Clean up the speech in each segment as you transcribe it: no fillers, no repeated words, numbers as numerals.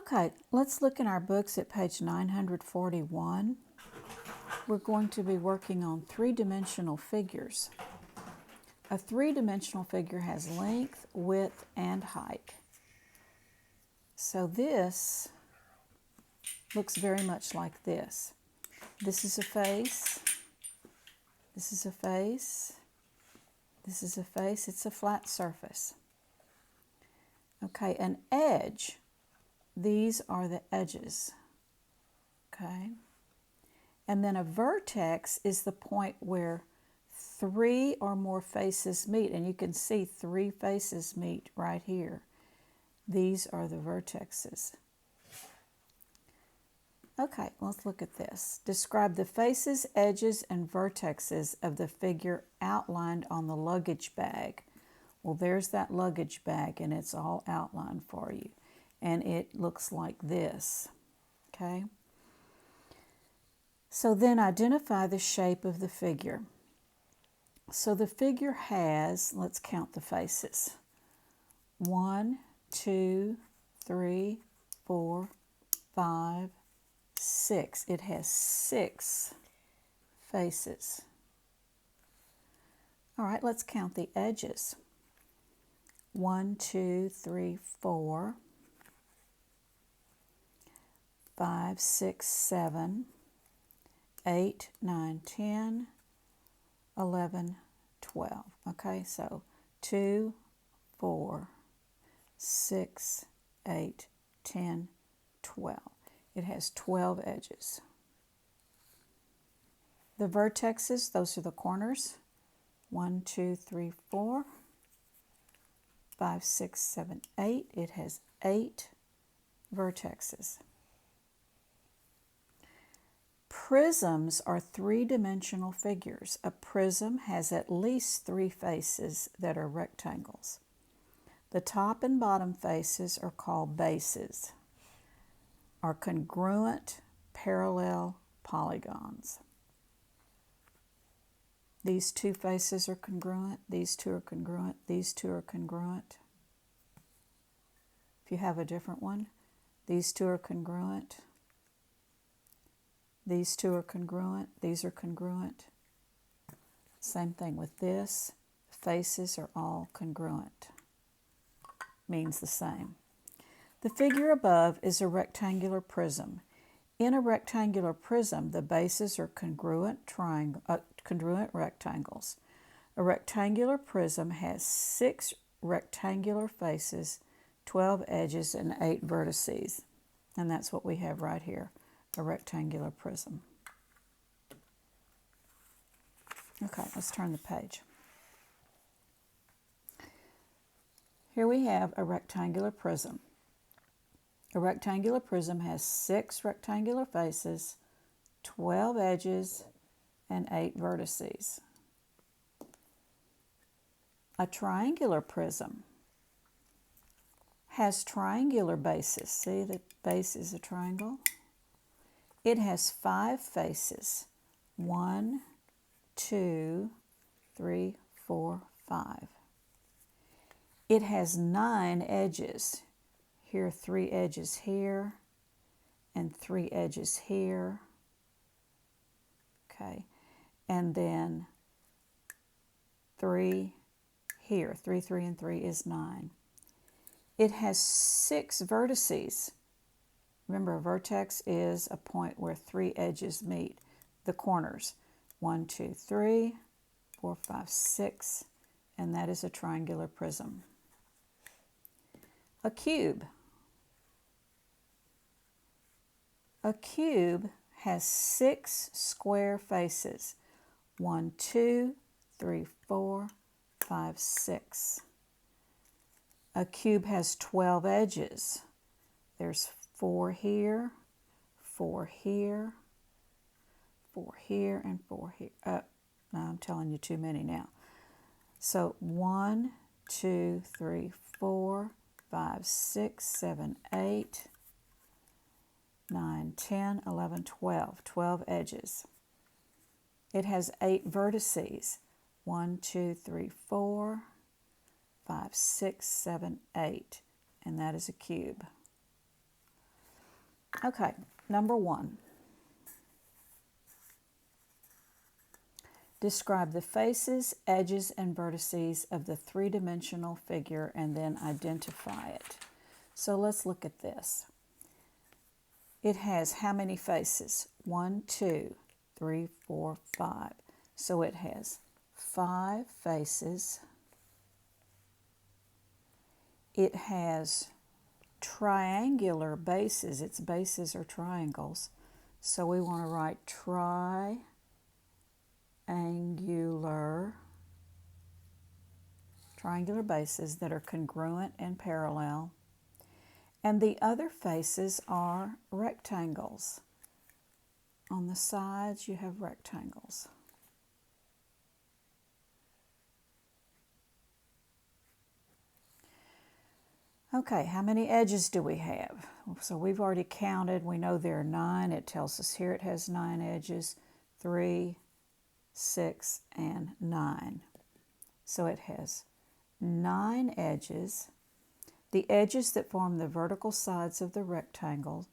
Okay, let's look in our books at page 941. We're going to be working on three-dimensional figures. A three-dimensional figure has length, width, and height. So this looks very much like this. This is a face. This is a face. This is a face. It's a flat surface. Okay, an edge. These are the edges. Okay. And then a vertex is the point where three or more faces meet. And you can see three faces meet right here. These are the vertexes. Okay, let's look at this. Describe the faces, edges, and vertexes of the figure outlined on the luggage bag. Well, there's that luggage bag, and it's all outlined for you. And it looks like this. Okay? So then identify the shape of the figure. So the figure has, let's count the faces. 1, 2, 3, 4, 5, 6. It has 6 faces. All right, let's count the edges. 1, 2, 3, 4, 5, 6, 7, 8, 9, 10, 11, 12. Okay, so 2, 4, 6, 8, 10, 12. It has 12 edges. The vertexes, those are the corners. 1, 2, 3, 4, 5, 6, 7, 8. It has 8 vertexes. Prisms are three-dimensional figures. A prism has at least 3 faces that are rectangles. The top and bottom faces are called bases, are congruent parallel polygons. These 2 faces are congruent, these 2 are congruent, these 2 are congruent. If you have a different one, these 2 are congruent. These 2 are congruent. These are congruent. Same thing with this. Faces are all congruent. Means the same. The figure above is a rectangular prism. In a rectangular prism, the bases are congruent rectangles. A rectangular prism has 6 rectangular faces, 12 edges, and 8 vertices. And that's what we have right here. A rectangular prism. Okay, let's turn the page. Here we have a rectangular prism. A rectangular prism has 6 rectangular faces, 12 edges, and 8 vertices. A triangular prism has triangular bases. See, the base is a triangle. It has 5 faces. 1, 2, 3, 4, 5. It has 9 edges. Here are 3 edges here and 3 edges here. Okay. And then 3 here. 3, 3, and 3 is 9. It has 6 vertices. Remember, a vertex is a point where 3 edges meet, the corners. 1, 2, 3, 4, 5, 6, and that is a triangular prism. A cube. A cube has 6 square faces. 1, 2, 3, 4, 5, 6. A cube has 12 edges. There's 4 here, 4 here, 4 here, and 4 here. No, I'm telling you too many now. So 1, 2, 3, 4, 5, 6, 7, 8, 9, 10, 11, 12. 12 edges. It has 8 vertices. 1, 2, 3, 4, 5, 6, 7, 8. And that is a cube. Okay, number 1. Describe the faces, edges, and vertices of the three-dimensional figure and then identify it. So let's look at this. It has how many faces? 1, 2, 3, 4, 5. So it has 5 faces. It has triangular bases. Its bases are triangles. So we want to write triangular bases that are congruent and parallel. And the other faces are rectangles. On the sides you have rectangles. Okay, how many edges do we have? So we've already counted. We know there are 9. It tells us here it has 9 edges. 3, 6, and 9. So it has 9 edges. The edges that form the vertical sides of the rectangle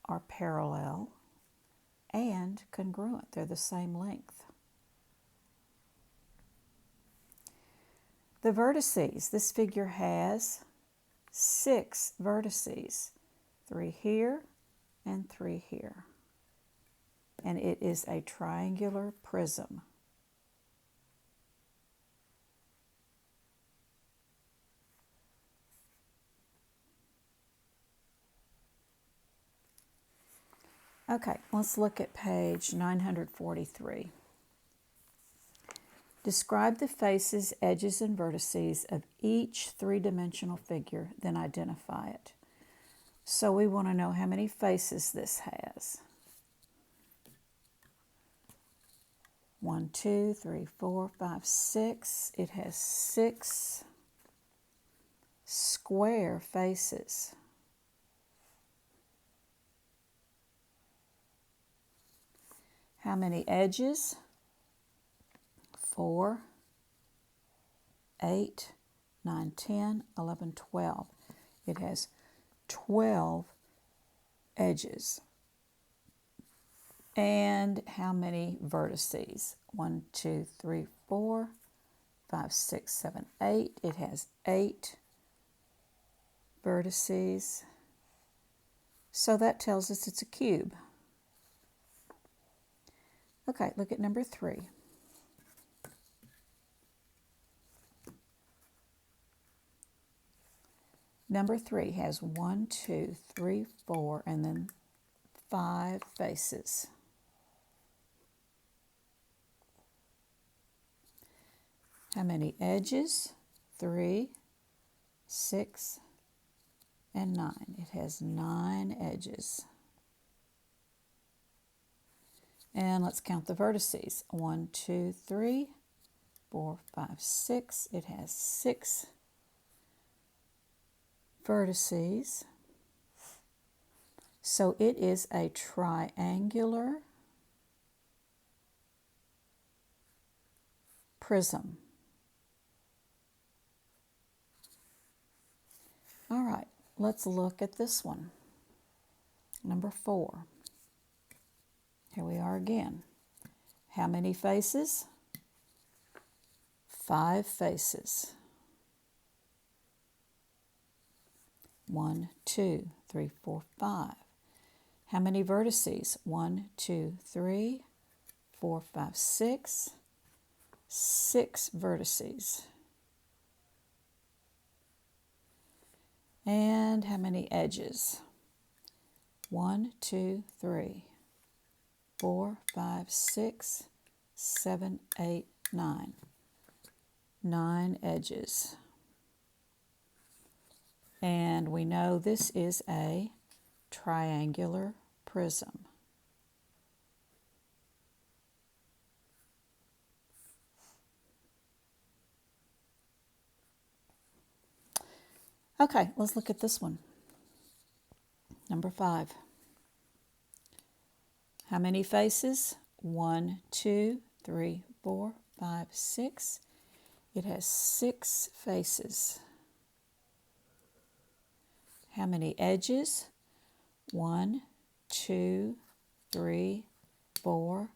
are parallel and congruent. They're the same length. The vertices. This figure has 6 vertices. 3 here and 3 here. And it is a triangular prism. Okay, let's look at page 943. Describe the faces, edges, and vertices of each three-dimensional figure, then identify it. So we want to know how many faces this has. 1, 2, 3, 4, 5, 6. It has 6 square faces. How many edges? 4, 8, 9, 10, 11, 12. It has 12 edges. And how many vertices? 1, 2, 3, 4, 5, 6, 7, 8. It has 8 vertices. So that tells us it's a cube. Okay, look at number 3. Number 3 has 1, 2, 3, 4, and then 5 faces. How many edges? 3, 6, and 9. It has 9 edges. And let's count the vertices. 1, 2, 3, 4, 5, 6. It has 6 vertices. So it is a triangular prism. All right, let's look at this one. Number 4. Here we are again. How many faces? 5 faces. 1, 2, 3, 4, 5. How many vertices? 1, 2, 3, 4, 5, 6. 6 vertices. And how many edges? 1, 2, 3, 4, 5, 6, 7, 8, 9. 9 edges. And we know this is a triangular prism. Okay, let's look at this one. Number 5. How many faces? 1, 2, 3, 4, 5, 6. It has 6 faces. How many edges? 1, 2, 3, 4,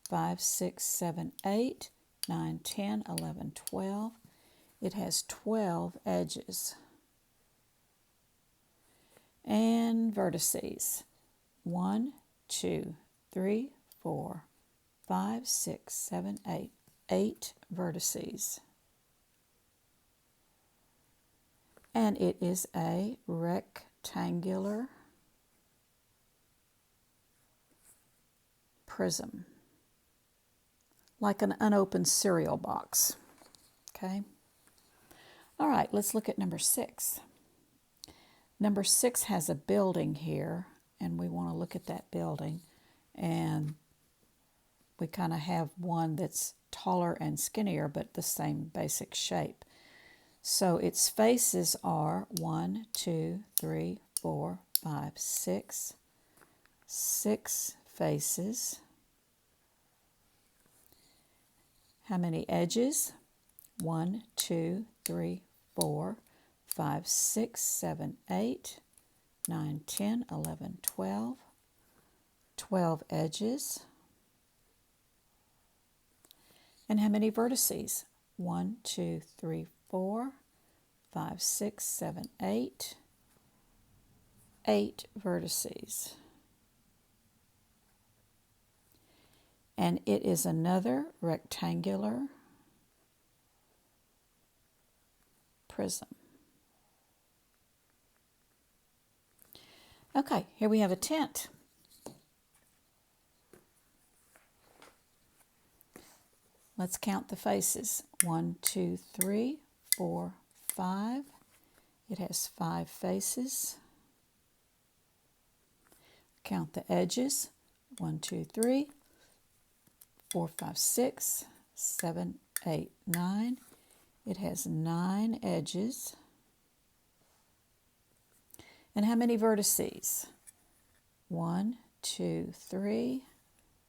5, 6, 7, 8, 9, 10, 11, 12. It has 12 edges. And vertices. 1, 2, 3, 4, 5, 6, 7, 8. 8 vertices. And it is a rectangular prism, like an unopened cereal box. Okay? All right, let's look at number 6. Number 6 has a building here, and we want to look at that building. And we kind of have one that's taller and skinnier, but the same basic shape. So its faces are 1, 2, 3, 4, 5, 6. 6 faces. How many edges? 1, 2, 3, 4, 5, 6, 7, 8, 9, 10, 11, 12. 12 edges. And how many vertices? 1, 2, 3, 4, 5, 6, 7, 8. 8 vertices. And it is another rectangular prism. Okay, here we have a tent. Let's count the faces. 1, 2, 3, 4, 5. It has 5 faces. Count the edges. 1, 2, 3, 4, 5, 6, 7, 8, 9. It has 9 edges. And how many vertices? 1, 2, 3,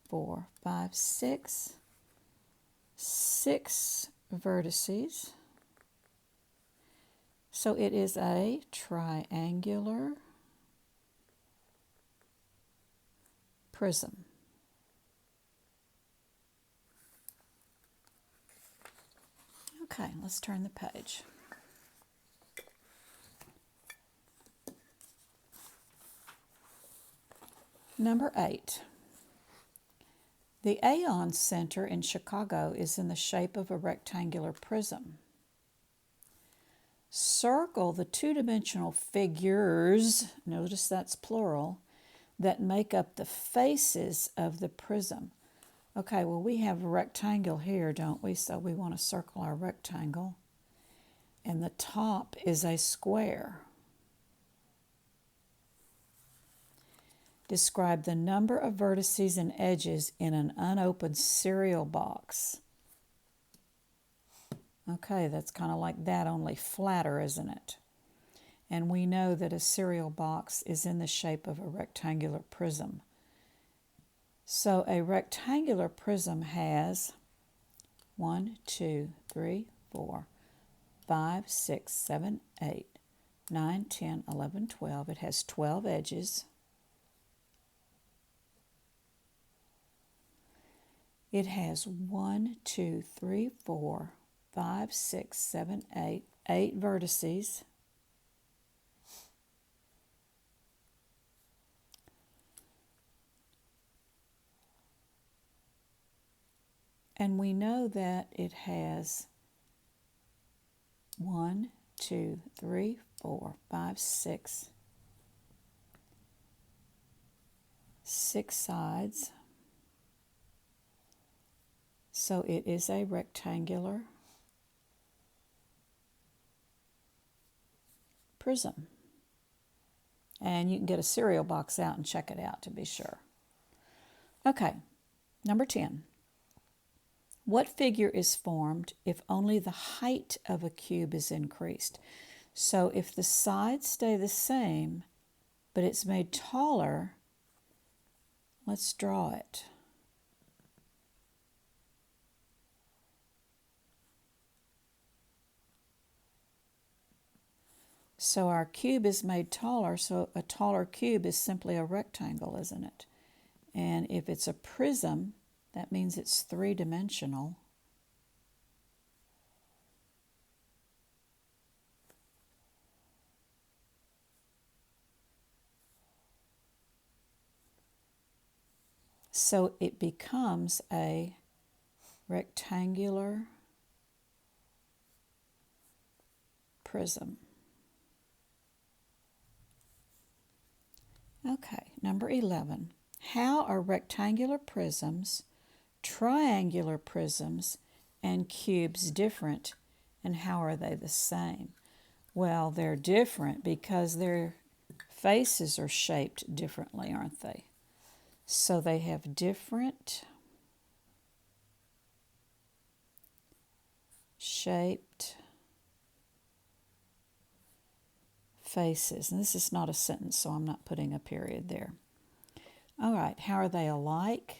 4, 5, 6. 6 vertices. So it is a triangular prism. Okay, let's turn the page. Number 8. The Aon Center in Chicago is in the shape of a rectangular prism. Circle the two-dimensional figures, notice that's plural, that make up the faces of the prism. Okay, well, we have a rectangle here, don't we? So we want to circle our rectangle. And the top is a square. Describe the number of vertices and edges in an unopened cereal box. Okay, that's kind of like that, only flatter, isn't it? And we know that a cereal box is in the shape of a rectangular prism. So a rectangular prism has 1, 2, 3, 4, 5, 6, 7, 8, 9, 10, 11, 12. It has 12 edges. It has 1, 2, 3, 4, 5, 6, 7, 8, 8 vertices. And we know that it has 1, 2, 3, 4, 5, 6 sides. So it is a rectangular prism. And you can get a cereal box out and check it out to be sure. Okay, number 10. What figure is formed if only the height of a cube is increased? So if the sides stay the same, but it's made taller, let's draw it. So our cube is made taller, so a taller cube is simply a rectangle, isn't it? And if it's a prism, that means it's three-dimensional. So it becomes a rectangular prism. Okay, number 11. How are rectangular prisms, triangular prisms, and cubes different, and how are they the same? Well, they're different because their faces are shaped differently, aren't they? So they have different shaped faces. And this is not a sentence, so I'm not putting a period there. All right, how are they alike?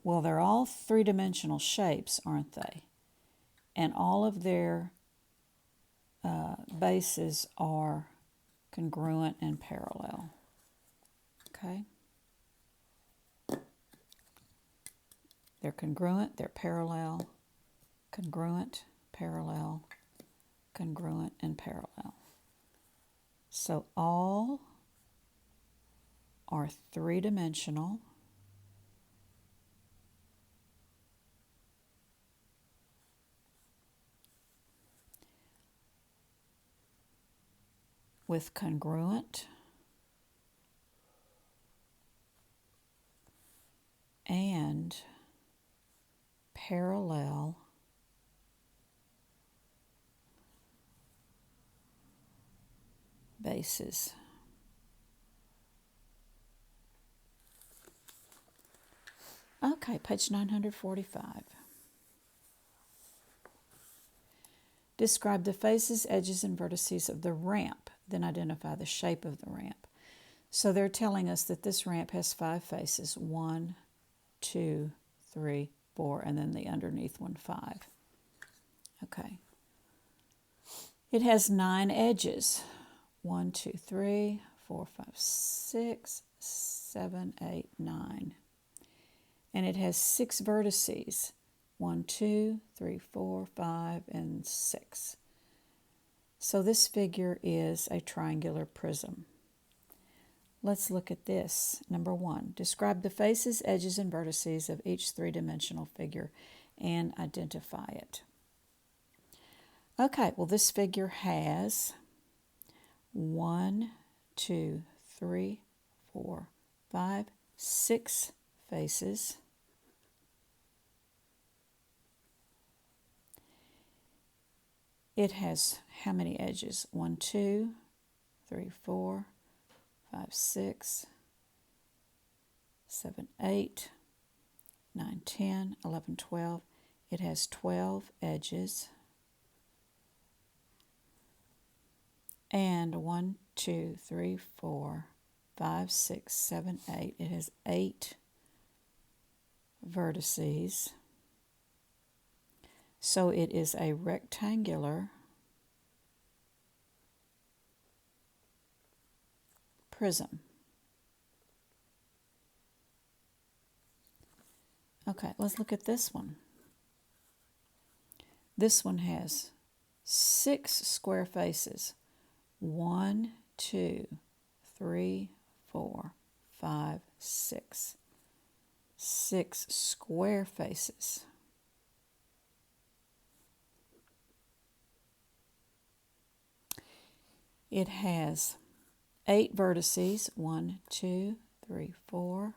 Well, they're all three-dimensional shapes, aren't they? And all of their bases are congruent and parallel. Okay? They're congruent, they're parallel, congruent, parallel, congruent, and parallel. So all are three-dimensional. With congruent and parallel bases. Okay, page 945. Describe the faces, edges, and vertices of the ramp. Then identify the shape of the ramp. So they're telling us that this ramp has 5 faces. 1, 2, 3, 4, and then the underneath one, 5. Okay. It has 9 edges. 1, 2, 3, 4, 5, 6, 7, 8, 9. And it has 6 vertices. 1, 2, 3, 4, 5, and 6. So this figure is a triangular prism. Let's look at this. Number 1, describe the faces, edges, and vertices of each three-dimensional figure and identify it. Okay, well, this figure has 1, 2, 3, 4, 5, 6 faces. It has how many edges? 1, 2, 3, 4, 5, 6, 7, 8, 9, 10, 11, 12. It has 12 edges. And 1, 2, 3, 4, 5, 6, 7, 8. It has 8 vertices. So it is a rectangular prism. Okay, let's look at this one. This one has 6 square faces. 1, 2, 3, 4, 5, 6. 6 square faces. It has 8 vertices. 1, 2, 3, 4,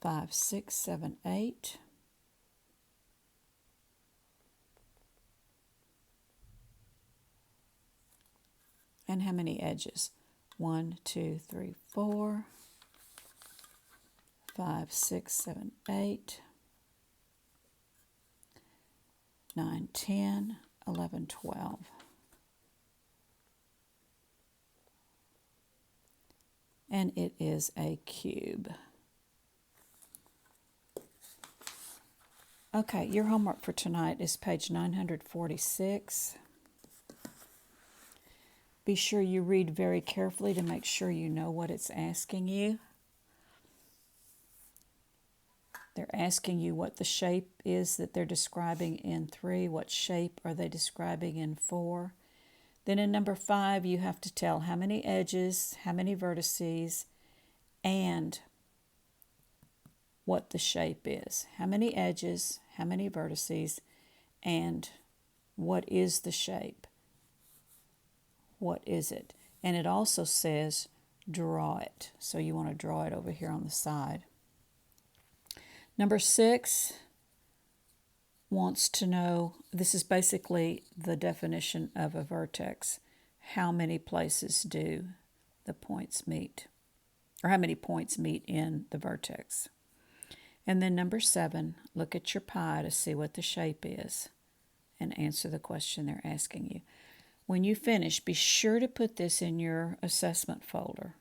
5, 6, 7, 8. And how many edges? 1, 2, 3, 4, 5, 6, 7, 8, 9, 10, 11, 12. And it is a cube. Okay, your homework for tonight is page 946. Be sure you read very carefully to make sure you know what it's asking you. They're asking you what the shape is that they're describing in 3. What shape are they describing in 4? Then in number 5, you have to tell how many edges, how many vertices, and what the shape is. How many edges, how many vertices, and what is the shape? What is it? And it also says draw it. So you want to draw it over here on the side. Number 6 wants to know, this is basically the definition of a vertex. How many places do the points meet? Or how many points meet in the vertex? And then number 7, look at your pie to see what the shape is and answer the question they're asking you. When you finish, be sure to put this in your assessment folder.